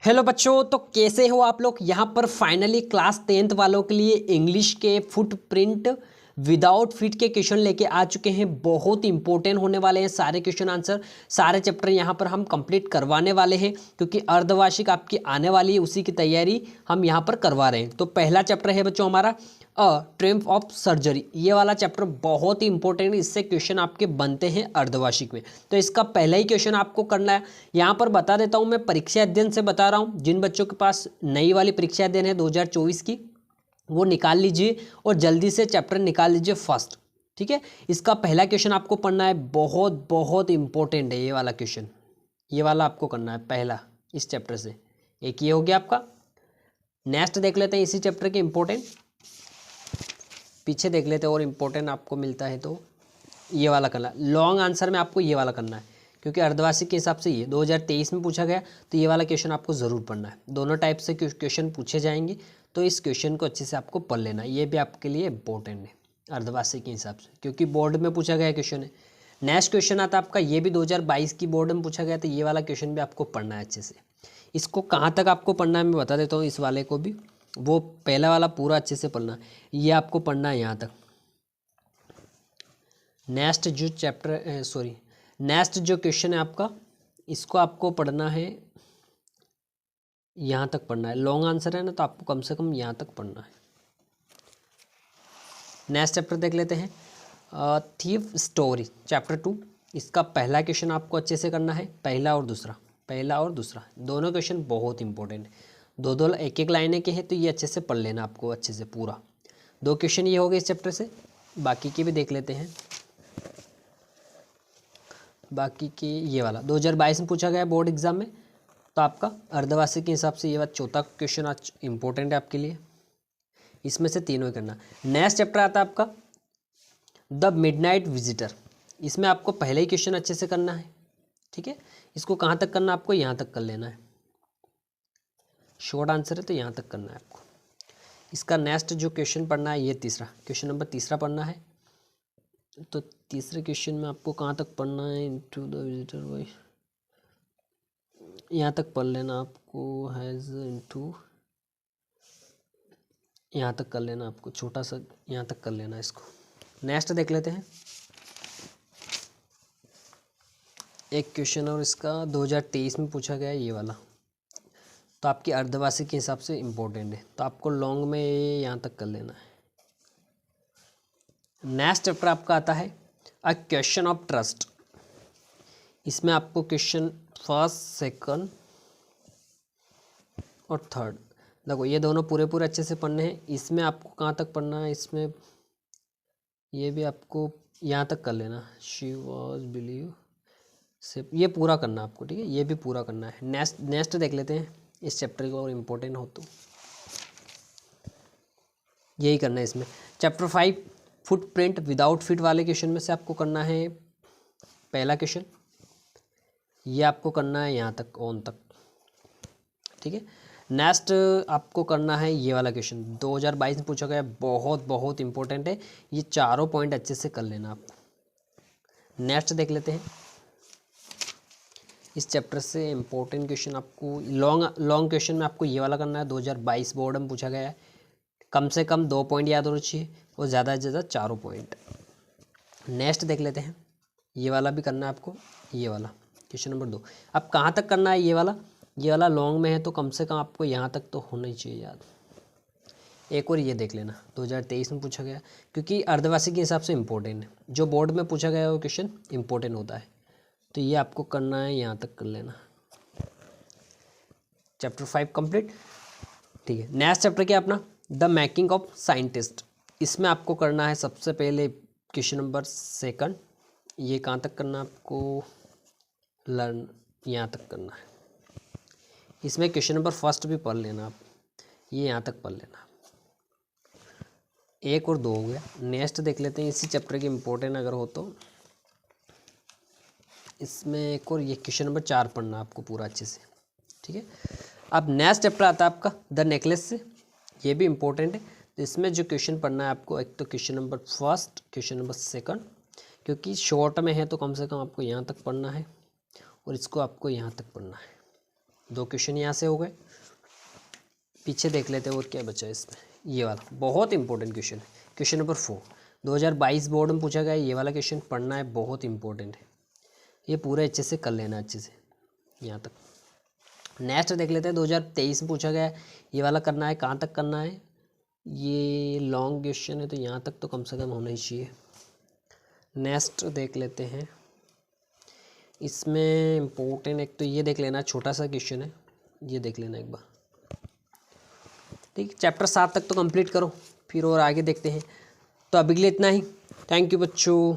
Hello बच्चों, तो कैसे हो आप लोग। यहाँ पर फाइनली क्लास 10th वालों के लिए इंग्लिश के फुटप्रिंट विदाउट फीट के क्वेश्चन लेके आ चुके हैं। बहुत इंपॉर्टेंट होने वाले हैं सारे क्वेश्चन आंसर, सारे चैप्टर यहाँ पर हम कंप्लीट करवाने वाले हैं क्योंकि अर्धवार्षिक आपकी आने वाली है, उसी की तैयारी हम यहाँ पर करवा रहे हैं। तो पहला चैप्टर है बच्चों हमारा ट्रिम्फ ऑफ सर्जरी। ये वाला चैप्टर बहुत ही इंपॉर्टेंट है, इससे क्वेश्चन आपके बनते हैं अर्धवार्षिक में। तो इसका पहला ही क्वेश्चन आपको करना है। यहाँ पर बता देता हूँ, मैं परीक्षा अध्ययन से बता रहा हूँ। जिन बच्चों के पास नई वाली परीक्षा अध्ययन है 2024 की, वो निकाल लीजिए और जल्दी से चैप्टर निकाल लीजिए फर्स्ट। ठीक है, इसका पहला क्वेश्चन आपको पढ़ना है, बहुत बहुत इंपॉर्टेंट है ये वाला क्वेश्चन। ये वाला आपको करना है पहला इस चैप्टर से। एक ये हो गया आपका। नेक्स्ट देख लेते हैं इसी चैप्टर के इंपॉर्टेंट, पीछे देख लेते हैं और इम्पोर्टेंट आपको मिलता है तो ये वाला करना। लॉन्ग आंसर में आपको ये वाला करना है क्योंकि अर्धवार्षिक के हिसाब से ये 2023 में पूछा गया, तो ये वाला क्वेश्चन आपको ज़रूर पढ़ना है। दोनों टाइप से क्वेश्चन पूछे जाएंगे, तो इस क्वेश्चन को अच्छे से आपको पढ़ लेना। ये भी आपके लिए इंपॉर्टेंट है अर्धवार्षिक के हिसाब से, क्योंकि बोर्ड में पूछा गया क्वेश्चन है। नेक्स्ट क्वेश्चन आता है आपका, ये भी 2022 की बोर्ड में पूछा गया, तो ये वाला क्वेश्चन भी आपको पढ़ना है अच्छे से। इसको कहाँ तक आपको पढ़ना है मैं बता देता हूँ, इस वाले को भी। वो पहला वाला पूरा अच्छे से पढ़ना है, ये आपको पढ़ना है यहाँ तक। नेक्स्ट जो चैप्टर नेक्स्ट जो क्वेश्चन है आपका, इसको आपको पढ़ना है, यहाँ तक पढ़ना है। लॉन्ग आंसर है ना, तो आपको कम से कम यहाँ तक पढ़ना है। नेक्स्ट चैप्टर देख लेते हैं, थीफ स्टोरी चैप्टर 2। इसका पहला क्वेश्चन आपको अच्छे से करना है, पहला और दूसरा दोनों क्वेश्चन बहुत इंपॉर्टेंट है। दो एक एक लाइनें के हैं, तो ये अच्छे से पढ़ लेना आपको अच्छे से पूरा। दो क्वेश्चन ये हो गए इस चैप्टर से, बाकी के भी देख लेते हैं। बाकी के ये वाला 2022 में पूछा गया बोर्ड एग्जाम में, तो आपका अर्धवार्षिक के हिसाब से ये बात चौथा क्वेश्चन आज इंपॉर्टेंट है आपके लिए। इसमें से तीनों ही करना। नेक्स्ट चैप्टर आता है आपका द मिडनाइट विजिटर। इसमें आपको पहले ही क्वेश्चन अच्छे से करना है। ठीक है, इसको कहाँ तक करना है आपको, यहाँ तक कर लेना है। शॉर्ट आंसर है तो यहाँ तक करना है आपको। इसका नेक्स्ट जो क्वेश्चन पढ़ना है, ये तीसरा क्वेश्चन नंबर तीसरा पढ़ना है। तो तीसरे क्वेश्चन में आपको कहाँ तक पढ़ना है, इनटू द विजिटर वाई, यहाँ तक पढ़ लेना आपको। हैज़ इनटू यहाँ तक कर लेना आपको, छोटा सा यहाँ तक कर लेना इसको। नेक्स्ट देख लेते हैं एक क्वेश्चन, और इसका 2023 में पूछा गया है ये वाला, तो आपकी अर्धवार्षिक के हिसाब से इम्पोर्टेंट है, तो आपको लॉन्ग में यहाँ तक कर लेना है। नेक्स्ट चैप्टर आपका आता है अ क्वेश्चन ऑफ ट्रस्ट। इसमें आपको क्वेश्चन फर्स्ट, सेकंड और थर्ड, देखो ये दोनों पूरे अच्छे से पढ़ने हैं। इसमें आपको कहाँ तक पढ़ना है, इसमें ये भी आपको यहाँ तक कर लेना। शी वॉज बिलीव से ये पूरा करना आपको। ठीक है, ये भी पूरा करना है। नेक्स्ट देख लेते हैं इस चैप्टर को, और इम्पोर्टेंट हो तो यही करना है इसमें। चैप्टर 5 फुटप्रिंट विदाउट फीट वाले क्वेश्चन में से आपको करना है पहला क्वेश्चन, ये आपको करना है यहाँ तक, ऑन तक। ठीक है, नेक्स्ट आपको करना है ये वाला क्वेश्चन 2022 में पूछा गया, बहुत इंपॉर्टेंट है। ये चारों पॉइंट अच्छे से कर लेना आप। नेक्स्ट देख लेते हैं इस चैप्टर से इंपॉर्टेंट क्वेश्चन आपको। लॉन्ग क्वेश्चन में आपको ये वाला करना है, 2022 बोर्ड में पूछा गया है। कम से कम 2 पॉइंट याद होना चाहिए और ज़्यादा से ज़्यादा 4 पॉइंट। नेक्स्ट देख लेते हैं, ये वाला भी करना है आपको, ये वाला क्वेश्चन नंबर 2। अब कहाँ तक करना है ये वाला लॉन्ग में है, तो कम से कम आपको यहाँ तक तो होना ही चाहिए याद। एक और ये देख लेना, 2023 में पूछा गया, क्योंकि अर्धवार्षिक के हिसाब से इम्पोर्टेंट है। जो बोर्ड में पूछा गया वो क्वेश्चन इंपॉर्टेंट होता है, तो ये आपको करना है, यहाँ तक कर लेना। Chapter 5 complete. ठीक है, नेक्स्ट चैप्टर क्या अपना द मेकिंग ऑफ साइंटिस्ट। इसमें आपको करना है सबसे पहले क्वेश्चन नंबर 2। ये कहाँ तक करना है आपको, लर्न यहाँ तक करना है। इसमें क्वेश्चन नंबर 1 भी पढ़ लेना आप, ये यहाँ तक पढ़ लेना। 1 और 2 हो गया। नेक्स्ट देख लेते हैं इसी चैप्टर के इम्पोर्टेंट अगर हो तो, इसमें एक और ये क्वेश्चन नंबर 4 पढ़ना आपको पूरा अच्छे से। ठीक है, अब नेक्स्ट चैप्टर आता है आपका द नेकलेस से, ये भी इम्पोर्टेंट है। तो इसमें जो क्वेश्चन पढ़ना है आपको, एक तो क्वेश्चन नंबर 1, क्वेश्चन नंबर 2, क्योंकि शॉर्ट में है तो कम से कम आपको यहाँ तक पढ़ना है, और इसको आपको यहाँ तक पढ़ना है। 2 क्वेश्चन यहाँ से हो गए। पीछे देख लेते हैं और क्या बचा है इसमें। ये वाला बहुत इंपॉर्टेंट क्वेश्चन है, क्वेश्चन नंबर 4 2022 बोर्ड में पूछा गया है। ये वाला क्वेश्चन पढ़ना है, बहुत इंपॉर्टेंट है, ये पूरा अच्छे से कर लेना, अच्छे से यहाँ तक। नेक्स्ट देख लेते हैं 2023 में पूछा गया है, ये वाला करना है। कहाँ तक करना है, ये लॉन्ग क्वेश्चन है तो यहाँ तक तो कम से कम होना ही चाहिए। नेक्स्ट देख लेते हैं, इसमें इम्पोर्टेंट एक तो ये देख लेना, छोटा सा क्वेश्चन है, ये देख लेना एक बार। ठीक, चैप्टर 7 तक तो कंप्लीट करो, फिर और आगे देखते हैं। तो अभी के लिए इतना ही। थैंक यू बच्चों।